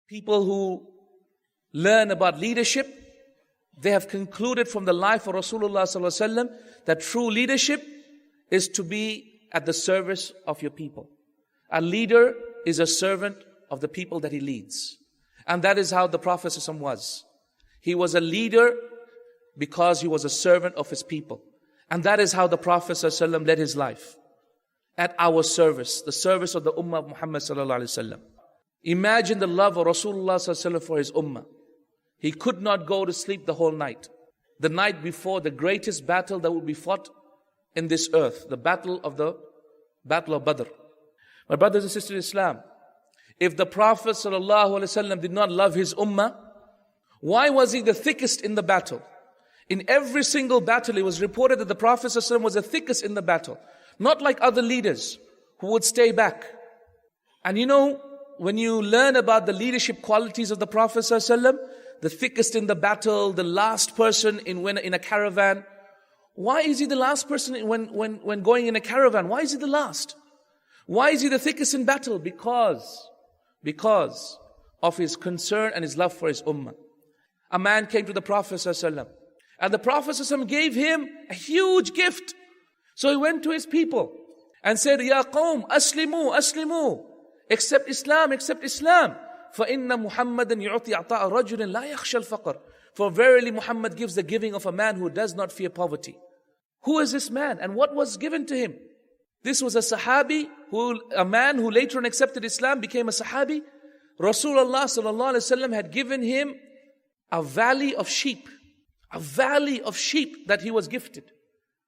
People who learn about leadership, they have concluded from the life of Rasulullah ﷺ that true leadership is to be at the service of your people. A leader is a servant of the people that he leads. And that is how the Prophet ﷺ was. He was a leader because he was a servant of his people. And that is how the Prophet ﷺ led his life. At our service, the service of the Ummah of Muhammad ﷺ. Imagine the love of Rasulullah ﷺ for his Ummah. He could not go to sleep the whole night. The night before the greatest battle that would be fought in this earth, the battle of Badr. My brothers and sisters in Islam, if the Prophet ﷺ did not love his Ummah, why was he the thickest in the battle? In every single battle, it was reported that the Prophet ﷺ was the thickest in the battle. Not like other leaders who would stay back. And you know, when you learn about the leadership qualities of the Prophet ﷺ, the thickest in the battle, the last person in a caravan. Why is he the last person when going in a caravan? Why is he the last? Why is he the thickest in battle? Because of his concern and his love for his Ummah. A man came to the Prophet ﷺ, and the Prophet ﷺ gave him a huge gift. So he went to his people and said, Ya qawm, aslimu, aslimu. Accept Islam, accept Islam. فَإِنَّ مُحَمَّدًا يُعْطِي عَطَاءَ رَجُلٍ لَا يَخْشَى الْفَقْرِ. For verily Muhammad gives the giving of a man who does not fear poverty. Who is this man and what was given to him? This was a Sahabi, a man who later on accepted Islam, became a Sahabi. Rasulullah ﷺ had given him a valley of sheep. A valley of sheep that he was gifted,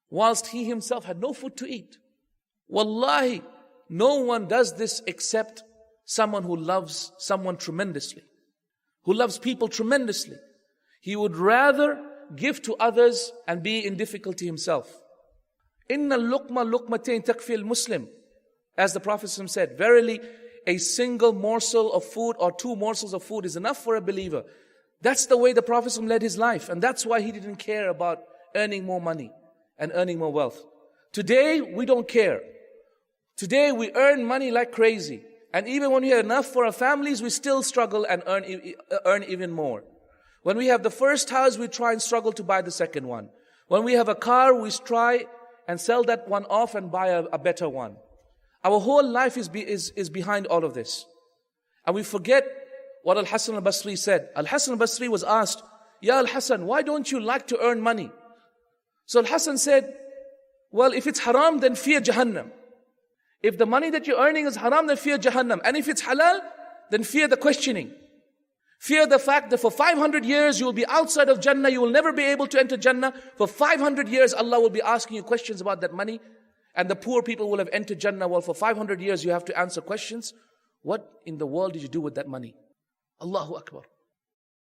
whilst he himself had no food to eat. Wallahi, no one does this except someone who loves someone tremendously, who loves people tremendously. He would rather give to others and be in difficulty himself. Inna luqma luqmatain takfi al-Muslim. As the Prophet said, verily a single morsel of food or two morsels of food is enough for a believer. That's the way the Prophet led his life, and that's why he didn't care about earning more money and earning more wealth. Today, we don't care. Today, we earn money like crazy. And even when we have enough for our families, we still struggle and earn even more. When we have the first house, we try and struggle to buy the second one. When we have a car, we try and sell that one off and buy a better one. Our whole life is behind all of this. And we forget what Al-Hasan al-Basri said. Al-Hasan al-Basri was asked, Ya Al-Hasan, why don't you like to earn money? So Al-Hasan said, well, if it's haram, then fear Jahannam. If the money that you're earning is haram, then fear Jahannam. And if it's halal, then fear the questioning. Fear the fact that for 500 years you will be outside of Jannah, you will never be able to enter Jannah. For 500 years Allah will be asking you questions about that money. And the poor people will have entered Jannah. Well, for 500 years you have to answer questions. What in the world did you do with that money? Allahu Akbar.